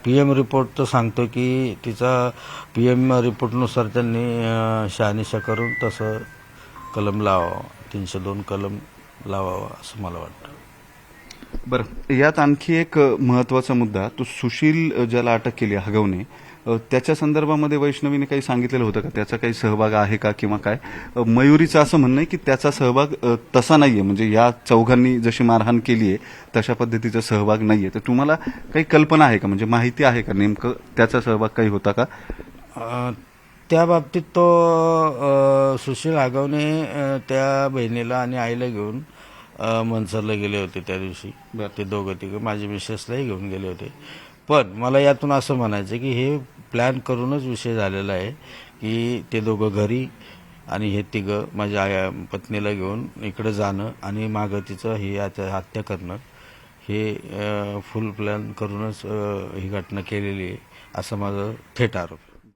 PM report तर सांगतो की तिचा PM रिपोर्टनुसार त्यांनी शहानिशा करून तसं कलम लावावा, 302 कलम लावावा असं मला वाटतं. बरं, यात आणखी एक महत्त्वाचा मुद्दा, तो सुशील ज्याला अटक केली हगवणे, त्याच्या संदर्भामध्ये वैष्णवीने काही सांगितलेलं होतं का? त्याचा काही सहभाग आहे का किंवा काय? मयुरीचं असं म्हणणं आहे की त्याचा सहभाग तसा नाहीये, म्हणजे या चौघांनी जशी मारहाण केली आहे तशा पद्धतीचा सहभाग नाहीये. तर तुम्हाला काही कल्पना आहे का, म्हणजे माहिती आहे का नेमकं त्याचा सहभाग काही होता का? त्या बाबतीत तो सुशील हगवणे त्या बहिणीला आणि आईला घेऊन मनसरला गेले होते त्या दिवशी. ते दोघं तिघं माझ्या मिसेसलाही घेऊन गेले होते. पण मला यातून असं म्हणायचं की हे प्लॅन करूनच विषय झालेला आहे की ते दोघं घरी आणि हे तिघं माझ्या पत्नीला घेऊन इकडे जाणं आणि मागं तिचं ही हत्या करणं, हे फुल प्लॅन करूनच ही घटना केलेली आहे असं माझं थेट आरोप.